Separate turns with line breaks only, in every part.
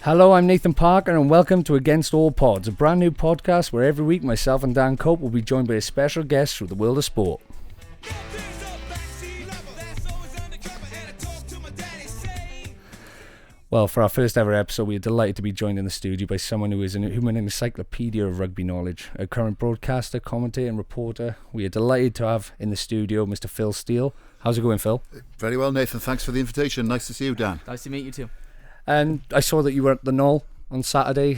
Hello, I'm Nathan Parker and welcome to Against All Pods, a brand new podcast where every week myself and Dan Cope will be joined by a special guest through the world of sport. Well, for our first ever episode, we are delighted to be joined in the studio by someone who is an human encyclopedia of rugby knowledge, a current broadcaster, commentator and reporter. We are delighted to have in the studio Mr. Phil Steele. How's it going, Phil?
Very well, Nathan. Thanks for the invitation. Nice to see you, Dan.
Nice to meet you too.
And I saw that you were at the Knoll on Saturday.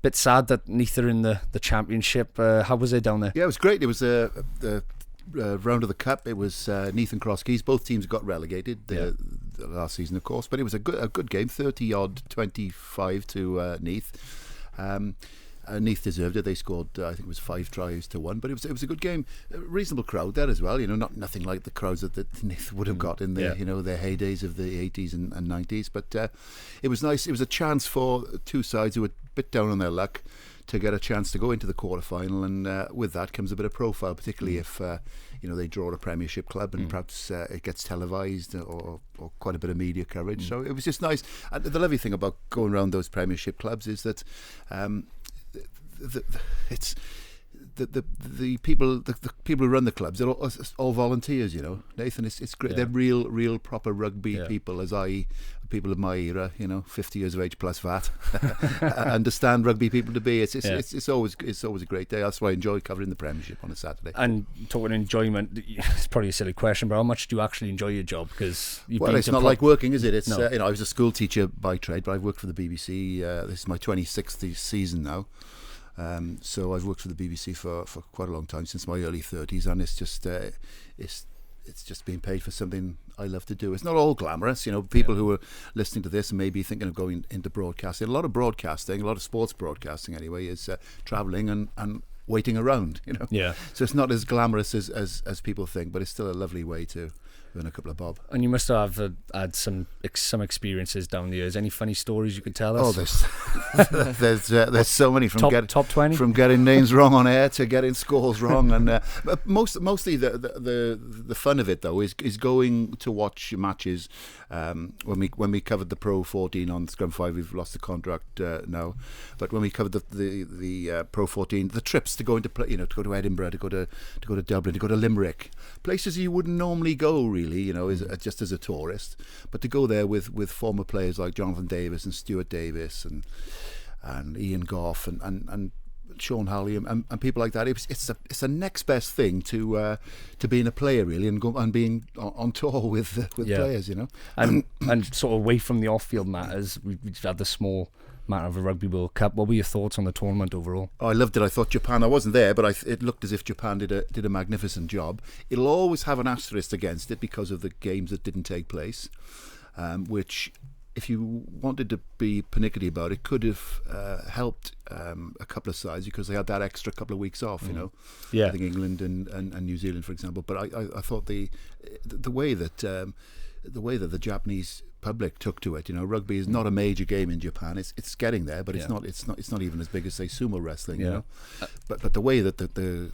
Bit sad that neither in the championship. How was it down there?
Yeah, it was great. It was the round of the cup. It was Neath and Cross Keys. Both teams got relegated the last season, of course. But it was a good game. 30-odd, 25 to Neath. Neath deserved it. They scored, I think it was 5 tries to 1. But it was a good game. A reasonable crowd there as well. You know, nothing like the crowds that Neath would have got in their their heydays of the 80s and 90s. But it was nice. It was a chance for two sides who were a bit down on their luck to get a chance to go into the quarterfinal, and with that comes a bit of profile, particularly if they draw a Premiership club and perhaps it gets televised or quite a bit of media coverage. So it was just nice. And the lovely thing about going around those Premiership clubs is that it's the people who run the clubs, they're all volunteers, Nathan. It's great. They're real proper rugby people, as people of my era, 50 years of age plus VAT, understand rugby people to be. It's always a great day. That's why I enjoy covering the Premiership on a Saturday.
And talking enjoyment, it's probably a silly question, but how much do you actually enjoy your job? Because
it's not like working, is it? It's no. I was a school teacher by trade, but I've worked for the BBC. This is my 26th season now. So I've worked for the BBC for quite a long time, since my early 30s, and it's just being paid for something I love to do. It's not all glamorous, people who are listening to this and maybe thinking of going into broadcasting. A lot of broadcasting, a lot of sports broadcasting anyway, is travelling and waiting around,
Yeah.
So it's not as glamorous as people think, but it's still a lovely way to earn a couple of bob.
And you must have had some experiences down the years. Any funny stories you could tell us?
Oh, there's so many, from
top 20, from
getting names wrong on air to getting scores wrong, and mostly the fun of it though is going to watch matches. When we covered the Pro 14 on Scrum 5, we've lost the contract now, but when we covered the Pro 14, the trips to go into play, to go to Edinburgh, to go to Dublin, to go to Limerick, places you wouldn't normally go really, just as a tourist, but to go there with former players like Jonathan Davis and Stuart Davis and Ian Goff and Sean Halley and people like that. It's a next best thing to being a player really, and being on tour with players,
and sort of away from the off-field matters. We've had the small matter of a Rugby World Cup. What were your thoughts on the tournament overall?
Oh, I loved it. I thought Japan, I wasn't there, but it looked as if Japan did a magnificent job. It'll always have an asterisk against it because of the games that didn't take place, which, if you wanted to be pernickety about it, could have helped a couple of sides because they had that extra couple of weeks off,
Yeah.
I think England and New Zealand, for example. But I thought the way that the Japanese public took to it, rugby is not a major game in Japan. It's getting there, but it's not even as big as, say, sumo wrestling. But the way that the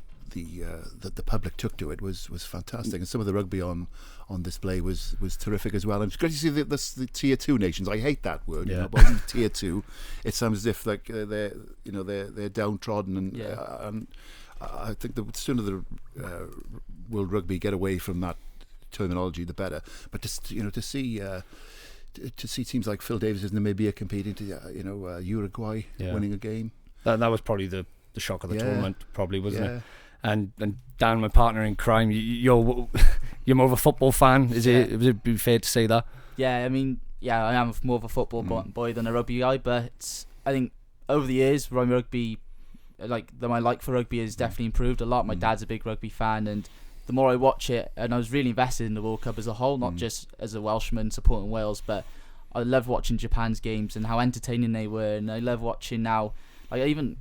public took to it was fantastic, and some of the rugby on display was terrific as well. And it's great to see the tier 2 nations. I hate that word, but tier 2, it sounds as if like they're downtrodden, and I think the sooner the World Rugby get away from that terminology, the better. But to see teams like Phil Davis's Namibia competing, to Uruguay winning a game, that
was probably the shock of the tournament, probably, wasn't it? And Dan, my partner in crime, you're more of a football fan. Would it be fair to say that?
Yeah, I mean, I am more of a football boy than a rugby guy, but I think over the years, rugby, my like for rugby has definitely improved a lot. My dad's a big rugby fan, and the more I watch it, and I was really invested in the World Cup as a whole, not just as a Welshman supporting Wales, but I love watching Japan's games and how entertaining they were, and I love watching now. I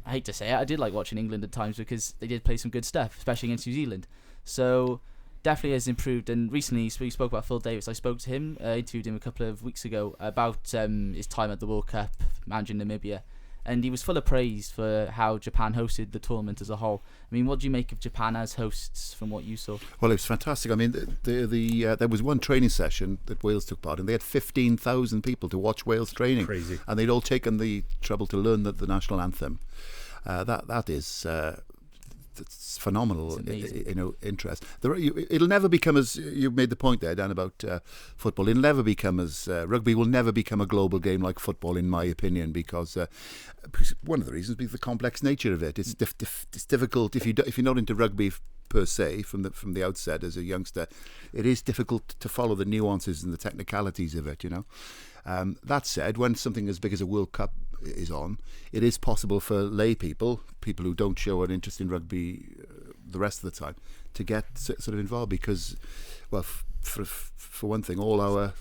hate to say it, I did like watching England at times because they did play some good stuff, especially against New Zealand. So definitely has improved. And recently we spoke about Phil Davis. I spoke to him, interviewed him a couple of weeks ago about his time at the World Cup, managing Namibia, and he was full of praise for how Japan hosted the tournament as a whole. I mean, what do you make of Japan as hosts from what you saw?
Well, it was fantastic. I mean, there was one training session that Wales took part in. They had 15,000 people to watch Wales training.
Crazy.
And they'd all taken the trouble to learn the national anthem. That is... It's phenomenal, interest. It'll never become, as you made the point there, Dan, about football. It'll never become as rugby will never become a global game like football, in my opinion, because one of the reasons is the complex nature of it. It's difficult if you're not into rugby per se from the outset as a youngster. It is difficult to follow the nuances and the technicalities of it. That said, when something as big as a World Cup is on, it is possible for lay people who don't show an interest in rugby the rest of the time, to get sort of involved because, well, for one thing, all our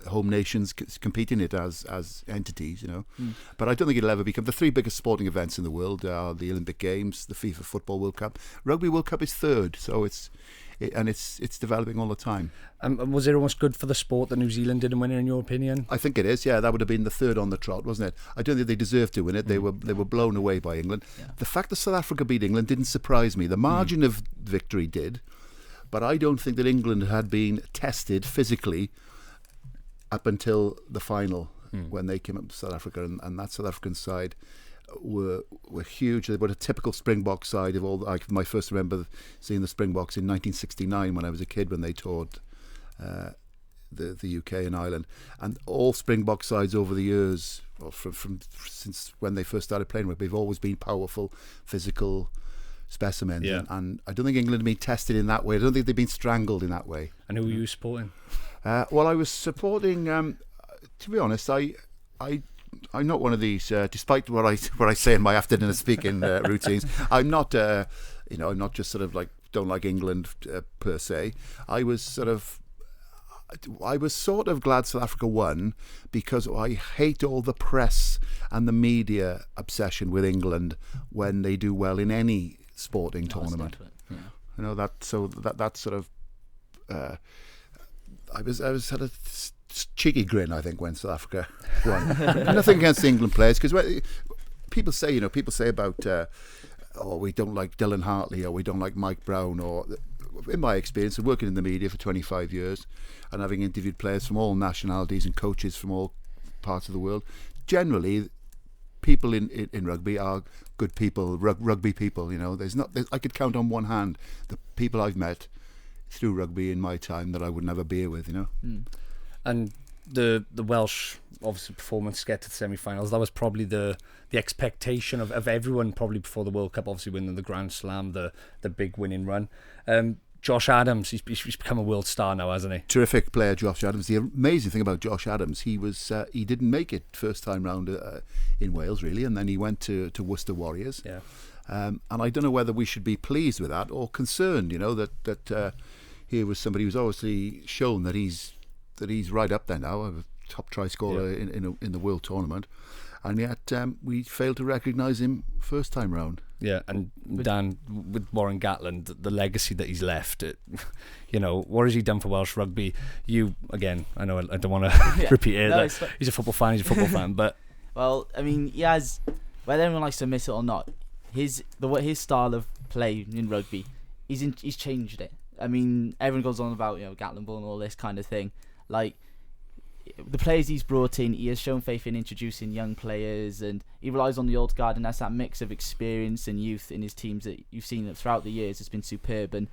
home nations compete in it as entities, But I don't think it'll ever become... The three biggest sporting events in the world are the Olympic Games, the FIFA Football World Cup. Rugby World Cup is third, so it's developing all the time.
Was it almost good for the sport that New Zealand didn't win it, in your opinion?
I think it is, yeah. That would have been the third on the trot, wasn't it? I don't think they deserved to win it. They were blown away by England. Yeah. The fact that South Africa beat England didn't surprise me. The margin of victory did, but I don't think that England had been tested physically up until the final when they came up to South Africa, and that South African side were huge. They were a typical Springbok side of all. I first remember seeing the Springboks in 1969 when I was a kid, when they toured the UK and Ireland, and all Springbok sides over the years, well, from since when they first started playing rugby, they've always been powerful, physical specimens.
Yeah.
And I don't think England have been tested in that way. I don't think they've been strangled in that way.
And who were you supporting?
Well, I was supporting. To be honest, I'm not one of these. Despite what I say in my after dinner speaking routines, I'm not. I'm not just sort of like don't like England per se. I was sort of glad South Africa won, because I hate all the press and the media obsession with England when they do well in any sporting tournament. Yeah. That sort of. I was had a cheeky grin, I think, when South Africa won. Nothing against the England players, because people say about we don't like Dylan Hartley, or we don't like Mike Brown, or in my experience of working in the media for 25 years and having interviewed players from all nationalities and coaches from all parts of the world, generally people in rugby are good people, rugby people. I could count on one hand the people I've met through rugby in my time that I would never beer with.
And the Welsh, obviously, performance to get to the semi-finals, that was probably the expectation of everyone probably before the World Cup, obviously winning the Grand Slam, the big winning run. Josh Adams, he's become a world star now, hasn't he?
Terrific player, Josh Adams. The amazing thing about Josh Adams, he didn't make it first time round in Wales, really, and then he went to Worcester Warriors.
Yeah.
And I don't know whether we should be pleased with that or concerned, that here was somebody who's obviously shown that he's right up there now, a top try scorer in the world tournament, and yet we failed to recognise him first time round.
Yeah, and Dan, with Warren Gatland, the legacy that he's left, what has he done for Welsh rugby? You, again, I know I don't want to repeat it. No, he's a football fan, but...
Well, I mean, he has, whether anyone likes to admit it or not, his style of play in rugby, he's changed it. I mean, everyone goes on about Gatland ball and all this kind of thing. Like, the players he's brought in, he has shown faith in introducing young players, and he relies on the old guard, and that's that mix of experience and youth in his teams that you've seen that throughout the years has been superb. And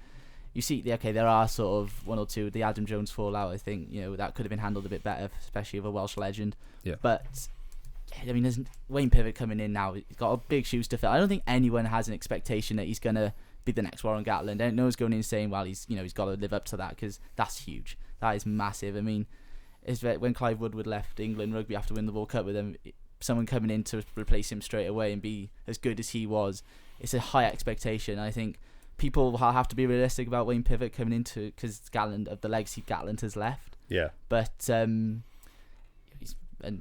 you see, there are sort of one or two, the Adam Jones fallout, I think, that could have been handled a bit better, especially with a Welsh legend. Yeah. But I mean, there's Wayne Pivot coming in now. He's got a big shoes to fill. I don't think anyone has an expectation that he's gonna be the next Warren Gatland. I don't know who's going in saying, well, he's got to live up to that, because that's huge. That is massive. I mean, when Clive Woodward left England rugby after winning the World Cup with him, someone coming in to replace him straight away and be as good as he was, it's a high expectation. I think people have to be realistic about Wayne Pivot coming into, because Gatland, of the legacy Gatland has left.
Yeah.
But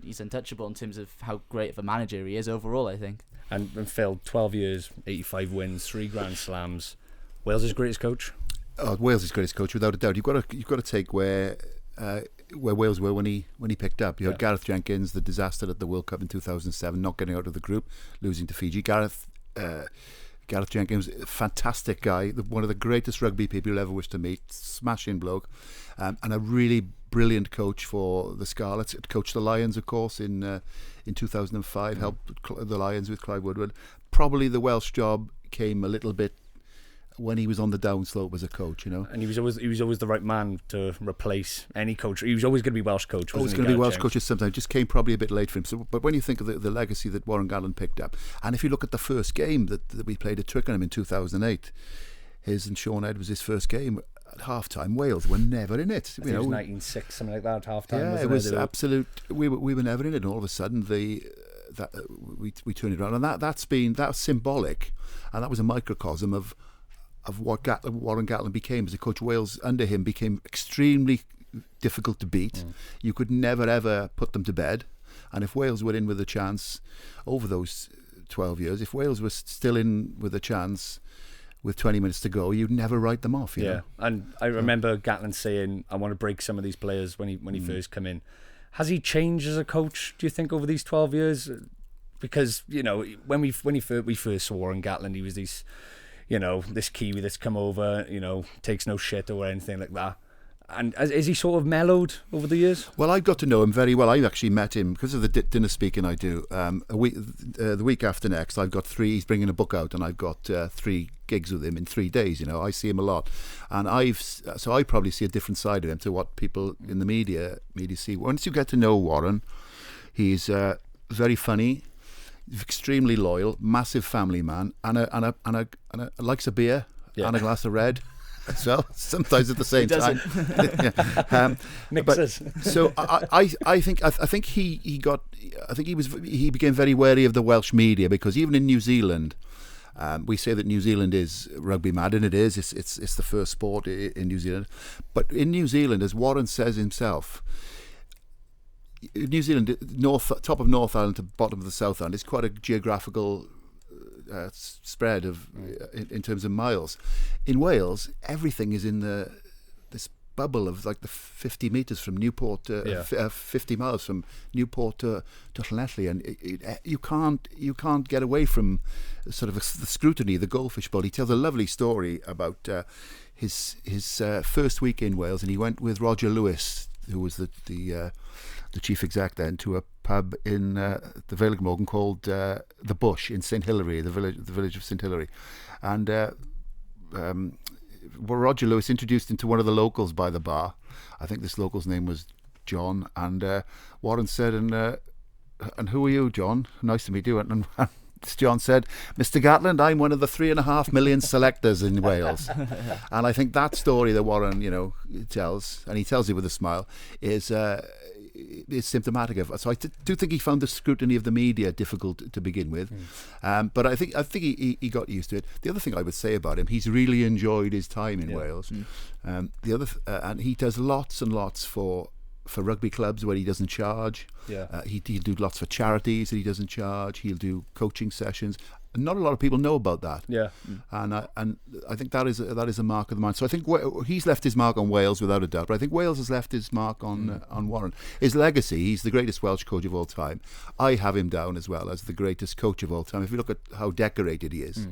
he's untouchable in terms of how great of a manager he is overall, I think.
And Phil, 12 years, 85 wins, 3 Grand Slams. Wales' greatest coach?
Wales' greatest coach, without a doubt. You've got to take where where Wales were when he picked up. You had
Yeah.
Gareth Jenkins, the disaster at the World Cup in 2007, not getting out of the group, losing to Fiji. Gareth Jenkins, fantastic guy, one of the greatest rugby people you'll ever wish to meet, smashing bloke, and a really brilliant coach for the Scarlets. Coached the Lions, of course, in 2005, helped the Lions with Clive Woodward. Probably the Welsh job came a little bit when he was on the downslope as a coach, you know.
And he was always the right man to replace any coach. He was always going to be Welsh coach.
Always going to be Welsh coaches sometimes. Just came probably a bit late for him. So, but when you think of the legacy that Warren Gatland picked up, and if you look at the first game that we played at Twickenham in 2008, his and Sean Edwards' first game at half-time, Wales were never in it.
I think it was 19-6, something like that at half-time.
Yeah,
wasn't
it was
They were-
absolute. We were never in it, and all of a sudden we turned it around, and that's symbolic, and that was a microcosm of what Warren Gatland became as a coach. Wales under him became extremely difficult to beat. You could never ever put them to bed, and if Wales were in with a chance over those 12 years, if Wales was still in with a chance with 20 minutes to go, you'd never write them off. You know?
And I remember Gatland saying, "I want to break some of these players" when he first come in. Has he changed as a coach, do you think, over these 12 years? Because, you know, when we first saw Warren Gatland, he was this Kiwi that's come over, takes no shit or anything like that. And is he sort of mellowed over the years?
Well, I've got to know him very well. I actually met him because of the dinner speaking I do. The week after next, I've got 3. He's bringing a book out, and I've got 3 gigs with him in 3 days. You know, I see him a lot, and I probably see a different side of him to what people in the media see. Once you get to know Warren, he's very funny, extremely loyal, massive family man, and likes a beer and a glass of red. So sometimes at the same time,
Mixes.
So I think he became very wary of the Welsh media, because even in New Zealand, we say that New Zealand is rugby mad, and it is. It's the first sport in New Zealand. But in New Zealand, as Warren says himself, New Zealand, top of North Island to bottom of the South Island, is quite a geographical spread of in terms of miles. In Wales, everything is in this bubble of like the 50 metres from Newport, 50 miles from Newport to Llanelli, and you can't get away from sort of the scrutiny, the goldfish bowl. He tells a lovely story about his first week in Wales, and he went with Roger Lewis, who was the chief exec then, to a pub in the Vale of Glamorgan called the Bush in St Hilary, the village of St Hilary, and Roger Lewis introduced him to one of the locals by the bar. I think this local's name was John, and Warren said, and who are you, John? Nice to meet you. And John said, Mr. Gatland, I'm one of the 3.5 million selectors in Wales. And I think that story that Warren, tells, and he tells it with a smile, is symptomatic of. So I do think he found the scrutiny of the media difficult to begin with, but I think he got used to it. The other thing I would say about him, he's really enjoyed his time in Wales. And he does lots and lots for rugby clubs where he doesn't charge. He'll do lots for charities that he doesn't charge. He'll do coaching sessions. Not a lot of people know about that. And I think that is a mark of the man. So I think he's left his mark on Wales without a doubt. But I think Wales has left his mark on Warren. His legacy: he's the greatest Welsh coach of all time. I have him down as well as the greatest coach of all time. If you look at how decorated he is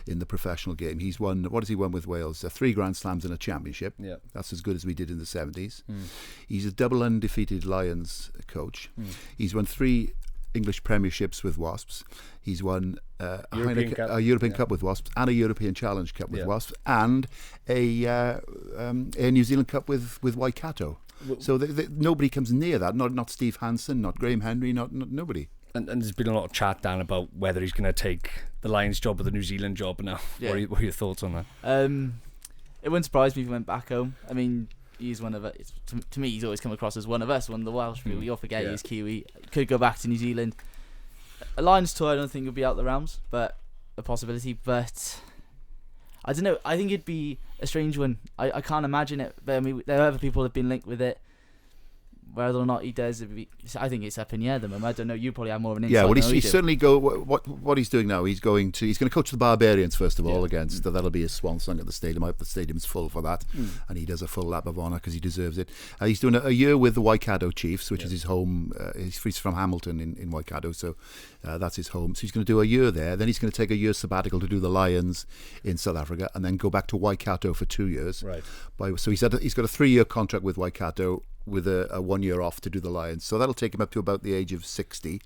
in the professional game, he's won. What has he won with Wales? 3 Grand Slams and a championship. That's as good as we did in the 70s. He's a double undefeated Lions coach. He's won 3 English premierships with Wasps. He's won a European Cup with Wasps, and a European Challenge Cup with Wasps, and a New Zealand Cup with Waikato. So nobody comes near that. Not Steve Hansen, not Graham Henry, not nobody.
And there's been a lot of chat, Dan, about whether he's going to take the Lions job or the New Zealand job now. What are your thoughts on that?
It wouldn't surprise me if he went back home. I mean, he's one of us. To me, he's always come across as one of us, one of the Welsh people. You'll forget he's Kiwi. Could go back to New Zealand. A Lions tour, I don't think would be out the realms, but a possibility. But I don't know. I think it'd be a strange one. I can't imagine it. But I mean, there are other people who have been linked with it. whether or not he does, I think it's up in the air at the moment. I don't know. You probably have more of an insight.
Yeah, well,
than we
he's
do.
certainly what he's doing now. He's going to coach the Barbarians first of all against. That'll be his swan song at the stadium. I hope the stadium's full for that, and he does a full lap of honour because he deserves it. He's doing a year with the Waikato Chiefs, which is his home. He's from Hamilton in Waikato, so that's his home. So he's going to do a year there. Then he's going to take a year sabbatical to do the Lions in South Africa, and then go back to Waikato for 2 years.
Right.
So he's got a 3-year contract with Waikato, with a 1 year off to do the Lions. So that'll take him up to about the age of 60.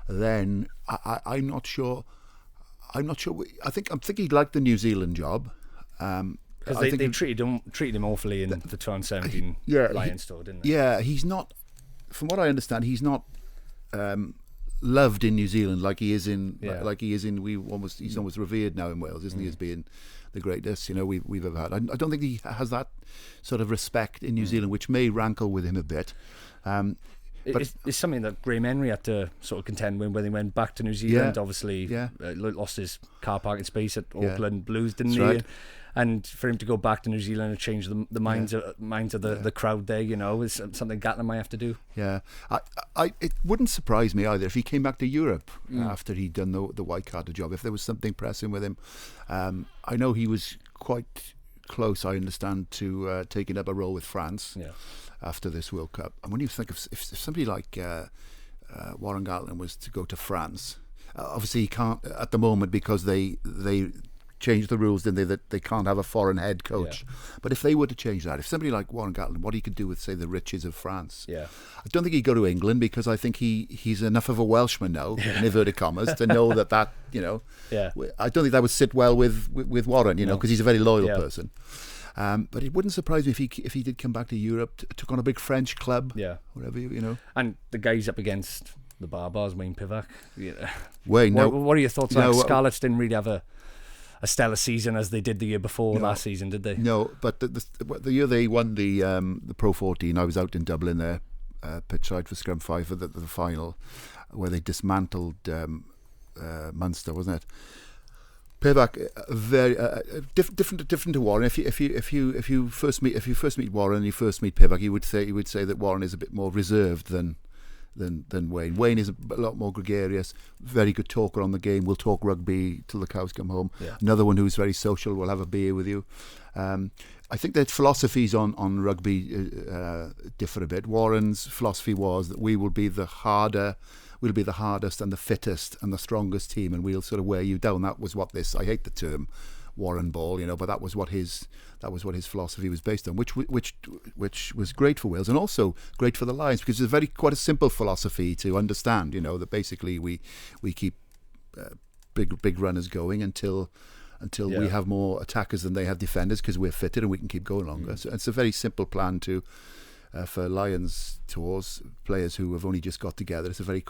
Then I'm not sure. I'm thinking he'd like the New Zealand job.
Because they treated him awfully in the 2017 Lions tour, didn't they?
Yeah, he's not. From what I understand, he's not loved in New Zealand like he is in. He's almost revered now in Wales, isn't he, as being the greatest we've ever had. I don't think he has that sort of respect in New Zealand, which may rankle with him a bit. But
it's something that Graham Henry had to sort of contend with when he went back to New Zealand. Obviously, lost his car parking space at Auckland Blues, didn't he?
Right.
And for him to go back to New Zealand and change the minds of the crowd there, is something Gatland might have to do.
Yeah, it wouldn't surprise me either if he came back to Europe after he'd done the Waikato job. If there was something pressing with him, I know he was quite close, I understand, to taking up a role with France after this World Cup. And when you think of if somebody like Warren Gatland was to go to France, obviously he can't at the moment because they changed the rules, didn't they, that they can't have a foreign head coach. But if they were to change that, if somebody like Warren Gatland, what he could do with, say, the riches of France, I don't think he'd go to England, because I think he's enough of a Welshman now, in inverted commas, to know that I don't think that would sit well with Warren, because he's a very loyal person. But it wouldn't surprise me if he did come back to Europe, took on a big French club, whatever.
And the guys up against the Barbars, Wayne Pivac.
Wayne,
what are your thoughts on Scarlets? Didn't really have a stellar season as they did the year before last season, did they? No,
but the year they won the Pro 14, I was out in Dublin there, pitchside for Scrum 5 for the final, where they dismantled Munster, wasn't it? Pivac, very different to Warren. If you first meet Warren and you first meet Pivac, you would say that Warren is a bit more reserved than Wayne. Wayne is a lot more gregarious, very good talker on the game, will talk rugby till the cows come home. Another one who's very social, will have a beer with you. I think that philosophies on rugby differ a bit. Warren's philosophy was that we'll be the hardest and the fittest and the strongest team, and we'll sort of wear you down. That was what I hate the term Warren Ball, but that was what his philosophy was based on, which was great for Wales and also great for the Lions, because it's quite a simple philosophy to understand. That basically we keep big runners going until we have more attackers than they have defenders, because we're fitted and we can keep going longer. So it's a very simple plan for Lions tours, players who have only just got together. It's a very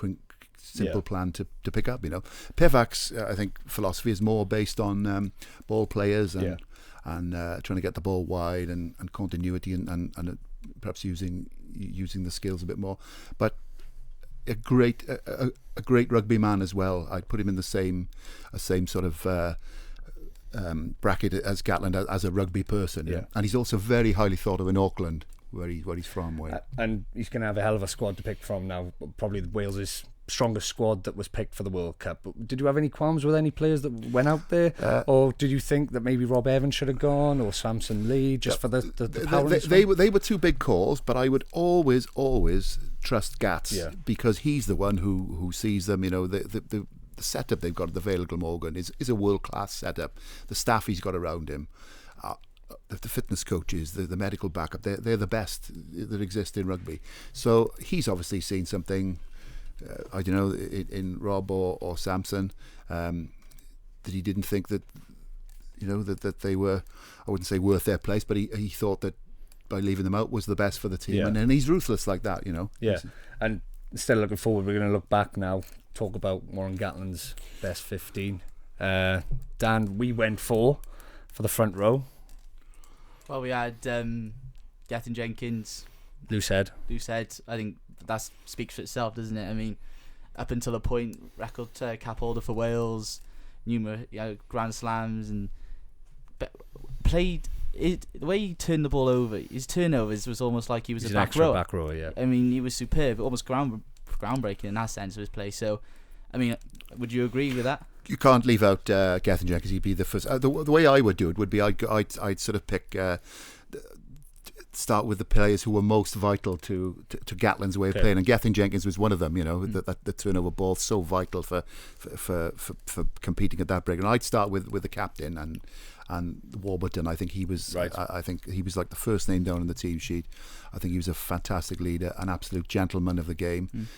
simple plan to pick up. Pivac's I think philosophy is more based on ball players and trying to get the ball wide and continuity and perhaps using the skills a bit more. But a great rugby man as well. I'd put him in the same sort of bracket as Gatland as a rugby person. And he's also very highly thought of in Auckland, where he's from.
And he's going to have a hell of a squad to pick from now. Probably Wales's strongest squad that was picked for the World Cup. Did you have any qualms with any players that went out there, or did you think that maybe Rob Evans should have gone, or Samson Lee, just for the power?
They were two big calls, but I would always trust Gats, because he's the one who sees them. The setup they've got at the Vale of Glamorgan is a world-class setup. The staff he's got around him, the fitness coaches, the medical backup, they're the best that exist in rugby. So he's obviously seen something, I don't know, in Rob or Samson, that he didn't think that they were, I wouldn't say worth their place, but he thought that by leaving them out was the best for the team. And he's ruthless like that.
And instead of looking forward, we're going to look back now, talk about Warren Gatland's best 15. Dan, we went for the front row.
Well, we had Gethin Jenkins,
Loose head.
I think that speaks for itself, doesn't it? I mean, up until a point, record cap holder for Wales, numerous Grand Slams, and played the way he turned the ball over, his turnovers was almost like he was
He's
a
an
back
extra
rower.
back rower, yeah.
I mean, he was superb, almost groundbreaking in that sense of his play. So, I mean, would you agree with that?
You can't leave out Gethin Jenkins. He'd be the first. The way I would do it would be I'd sort of pick. Start with the players who were most vital to Gatland's way of playing, and Gethin Jenkins was one of them. You know, the turnover ball so vital for competing at that break. And I'd start with the captain and Warburton. I think he was.
Right.
I think he was like the first name down on the team sheet. I think he was a fantastic leader, an absolute gentleman of the game.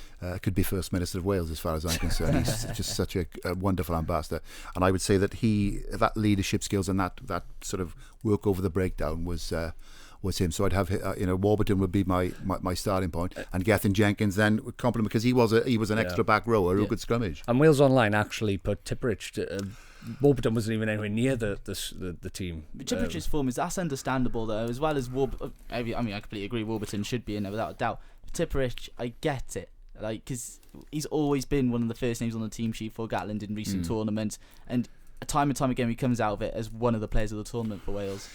Could be First Minister of Wales as far as I'm concerned. He's just such a wonderful ambassador, and I would say that that leadership skills and that sort of work over the breakdown was him. So I'd have Warburton would be my starting point, and Gethin Jenkins then would complement because he was an extra back rower who could scrummage.
And Wales Online actually put Tipperich. Warburton wasn't even anywhere near the team.
But Tipperich's form that's understandable though, as well as Warburton. I mean, I completely agree. Warburton should be in there without a doubt. But Tipperich, I get it, like because he's always been one of the first names on the team sheet for Gatland in recent tournaments, and time again he comes out of it as one of the players of the tournament for Wales.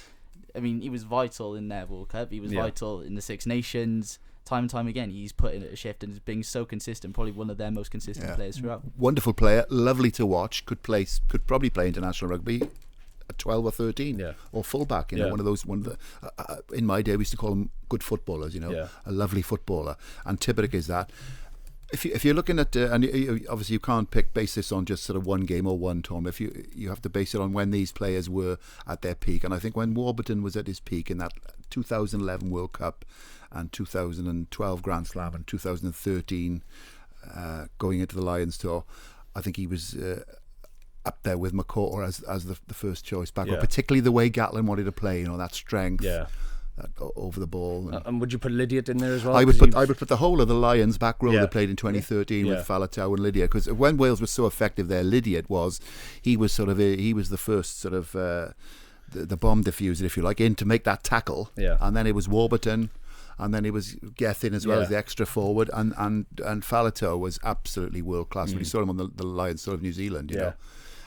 I mean, he was vital in their World Cup. He was vital in the Six Nations. Time and time again, he's put in a shift and is being so consistent. Probably one of their most consistent players throughout.
Wonderful player, lovely to watch. Could probably play international rugby at 12 or 13, or fullback. You know, one of the. In my day, we used to call them good footballers. You know, a lovely footballer, and Tipperick is that. If you're looking at and obviously you can't base this on just sort of one game or one tournament. If you have to base it on when these players were at their peak, and I think when Warburton was at his peak in that 2011 World Cup and 2012 Grand Slam and 2013 going into the Lions tour, I think he was up there with McCourt as the first choice back, particularly the way Gatland wanted to play. You know, that strength. Over the ball,
and would you put Lydiate in there as well?
I would put the whole of the Lions back row that played in 2013 with Faletau and Lydiate, because when Wales was so effective there, Lydiate was the first sort of the bomb diffuser, if you like, in to make that tackle, and then it was Warburton, and then it was Gethin as well as the extra forward, and Faletau was absolutely world class. When you saw him on the Lions sort of New Zealand, you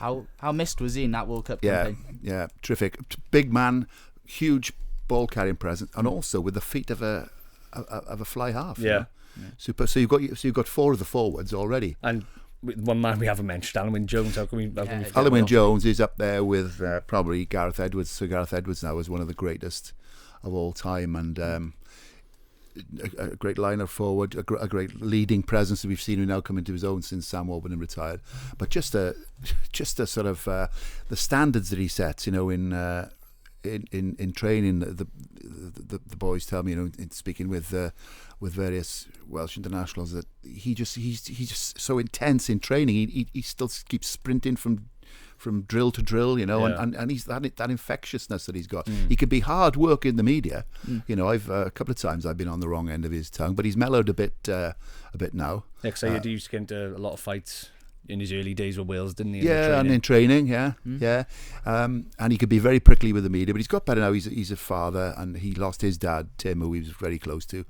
know,
how missed was he in that World Cup campaign?
Yeah, terrific, big man, huge ball carrying presence, and also with the feet of a fly half. Super. So you've got four of the forwards already,
and one man we haven't mentioned, Alwyn Jones. How can we
Alwyn Jones is up there with probably Gareth Edwards. So Gareth Edwards now is one of the greatest of all time, and a great liner forward, a great leading presence that we've seen him now come into his own since Sam Warburton retired. But just a sort of the standards that he sets, you know, in training, the boys tell me, you know, in speaking with various Welsh internationals, that he's just so intense in training. He still keeps sprinting from drill to drill, you know, and he's that infectiousness that he's got. He could be hard work in the media. You know, I've a couple of times I've been on the wrong end of his tongue, but he's mellowed a bit now.
Next year, he used to get into a lot of fights in his early days with Wales, didn't he?
And in training, and he could be very prickly with the media, but he's got better now. He's a father, and he lost his dad, Tim, who he was very close to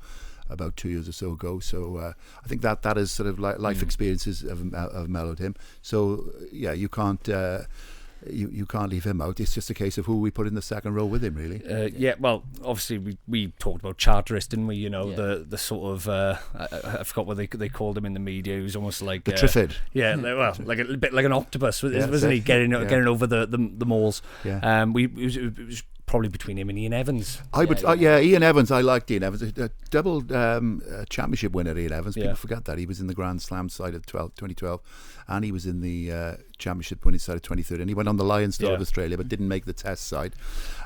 about 2 years or so ago. So I think that is sort of life experiences have mellowed him. So you can't you can't leave him out. It's just a case of who we put in the second row with him, really.
Well, obviously we talked about Charteris, didn't we? You know, the sort of I forgot what they called him in the media. He was almost like
the Triffid.
Well, like a bit like an octopus, wasn't he? Getting over the mauls. It was probably between him and Ian Evans.
Ian Evans. I liked Ian Evans. A double championship winner, Ian Evans. People forget that. He was in the Grand Slam side of 2012, and he was in the championship winning side of 2013. He went on the Lions tour of Australia, but didn't make the test side.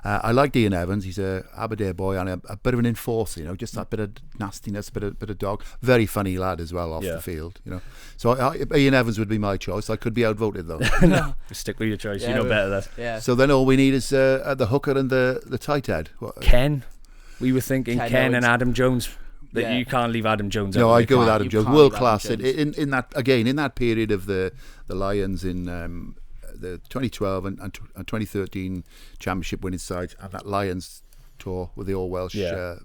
I liked Ian Evans. He's a Aberdeen boy and a bit of an enforcer, you know, just that bit of nastiness, bit of dog. Very funny lad as well off the field, you know. So Ian Evans would be my choice. I could be outvoted though.
No, stick with your choice. You know better than that.
Yeah. So then all we need is the hooker and the tight head.
Ken. We were thinking Ken and Adam Jones. You can't leave Adam Jones out.
No, I'd go with Adam Jones. World class in that period of the Lions in the 2012 and 2013 championship winning side, and that Lions tour with the all Welsh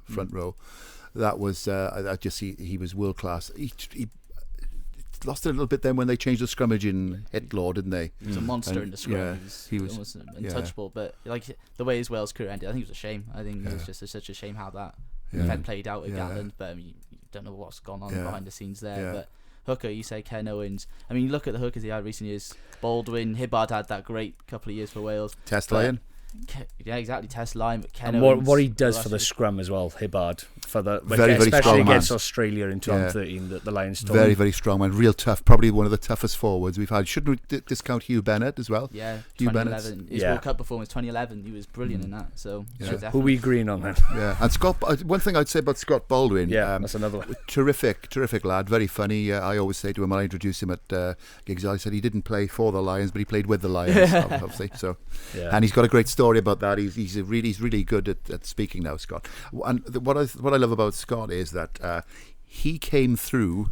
front row. That was he was world class. lost it a little bit then when they changed the scrummage in Hitlaw, didn't they?
He was a monster in the scrum.
Yeah,
He was almost untouchable. But like the way his Wales career ended, I think it was a shame. I think it was just such a shame how that event played out at Gatland. But I mean, you don't know what's gone on behind the scenes there.
Yeah.
But hooker, you say Ken Owens. I mean, you look at the hookers he had recent years. Baldwin, Hibbard had that great couple of years for Wales.
Test Lion.
Yeah, exactly. Test line, but Ken
And
Owens,
what he does for the scrum as well, Hibbard, for the
very
especially
strong
against
man.
Australia in 2013, the Lions tournament.
Very, very strong man. Real tough. Probably one of the toughest forwards we've had. Shouldn't we discount Hugh Bennett as well?
Yeah,
Hugh
2011. His World Cup performance, 2011. He was brilliant in that. So
Who are we agreeing on then?
Yeah, and Scott. One thing I'd say about Scott Baldwin.
That's another one.
Terrific lad. Very funny. I always say to him when I introduced him at gigs, I said he didn't play for the Lions, but he played with the Lions, obviously. So, and he's got a great story about that. He's really good at speaking now, Scott. And what I love about Scott is that he came through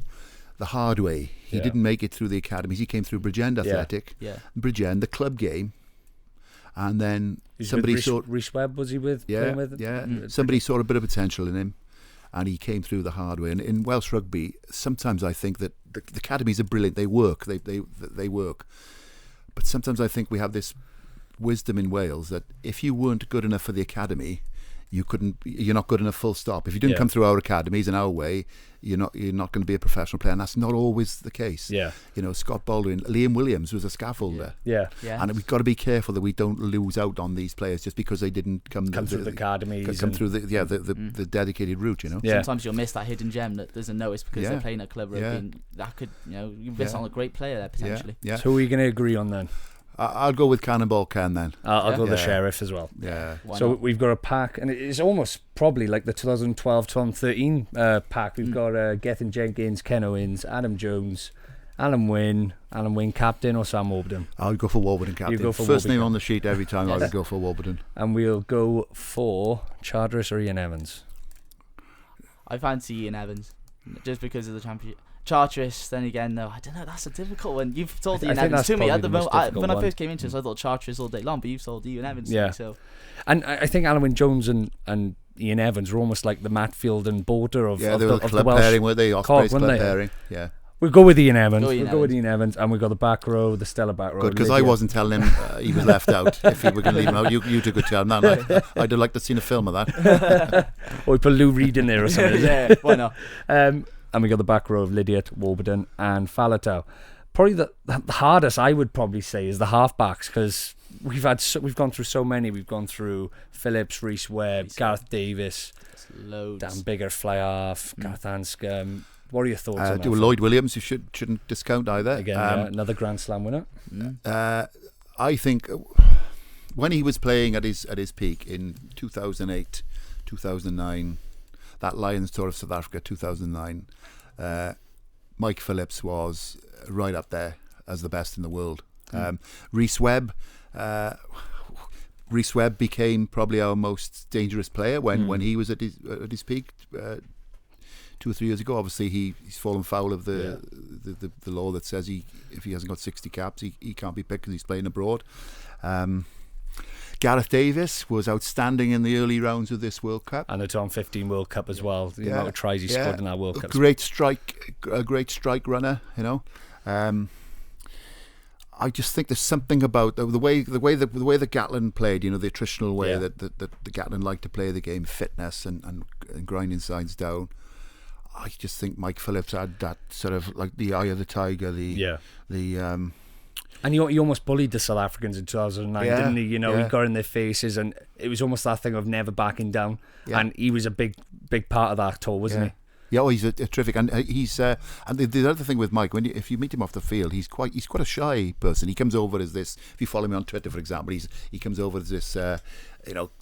the hard way. He didn't make it through the academies. He came through Bridgend Athletic, Bridgend, the club game, and then somebody saw
Rhys Webb. Was he with? Playing with?
Somebody saw a bit of potential in him, and he came through the hard way. And in Welsh rugby, sometimes I think that the academies are brilliant. They work. They work. But sometimes I think we have this wisdom in Wales that if you weren't good enough for the academy, you're not good enough, full stop. If you didn't come through our academies in our way, you're not going to be a professional player, and that's not always the case. Scott Baldwin, Liam Williams was a scaffolder, and we've got to be careful that we don't lose out on these players just because they didn't come
through the academies,
come through the dedicated route.
Sometimes you'll miss that hidden gem that doesn't notice because they're playing at club rugby. And that could, you miss on a great player there potentially.
So who are you going to agree on then?
I'll go with Cannonball Ken then.
I'll go with the Sheriff as well.
Yeah.
So we've got a pack, and it's almost probably like the 2012-2013 pack. We've got Gethin Jenkins, Ken Owens, Adam Jones, Alan Wynne captain, or Sam Warburton.
I'll go for Warburton captain.
You go for
First
Warburton.
name on the sheet every time. I would go for Warburton.
And we'll go for Charteris or Ian Evans.
I fancy Ian Evans just because of the championship. Charteris, then again, no, I don't know. That's a difficult one. You've told Ian Evans to me at the moment. When I first came into this, I thought Charteris all day long, but you've told Ian Evans to me. So,
and I think Alan Wynne Jones and Ian Evans were almost like the Matfield and Border of
they were
the
club
Welsh
pairing, were they? Ospreys
club
pairing. Yeah.
We'll go with Ian Evans. With Ian Evans, and we've got the back row, the Stella back row.
Good, because I wasn't telling him he was left out. If we were going to leave him out, you took a tell him that. I'd have liked to have seen a film of that.
Or we put Lou Reed in there or something.
Yeah, why not?
And we got the back row of Lydiot, Warburton, and Falatau. Probably the hardest, I would probably say, is the halfbacks, because we've gone through so many. We've gone through Phillips, Rhys Webb, Gareth Davis,
loads.
Dan Bigger, fly half, Gareth Anscombe. What are your thoughts on that?
Lloyd Williams, you shouldn't discount either.
Again, another Grand Slam winner.
I think when he was playing at his peak in 2008, 2009, that Lions tour of South Africa, 2009, Mike Phillips was right up there as the best in the world. Rhys Webb became probably our most dangerous player when he was at his peak 2 or 3 years ago. Obviously, he's fallen foul of the law that says if he hasn't got 60 caps, he can't be picked because he's playing abroad. Gareth Davis was outstanding in the early rounds of this World Cup.
And the 2015 World Cup as well. The amount of tries he scored in that World Cup.
A great strike runner, I just think there's something about the way that Gatland played, the attritional way that the Gatland liked to play the game, fitness and grinding sides down. I just think Mike Phillips had that sort of like the eye of the tiger,
and he almost bullied the South Africans in 2009, didn't he? He got in their faces, and it was almost that thing of never backing down. And he was a big part of that tour, wasn't he?
Yeah, he's a terrific, and he's and the other thing with Mike, if you meet him off the field, he's quite a shy person. He comes over as this. If you follow me on Twitter, for example, he comes over as this,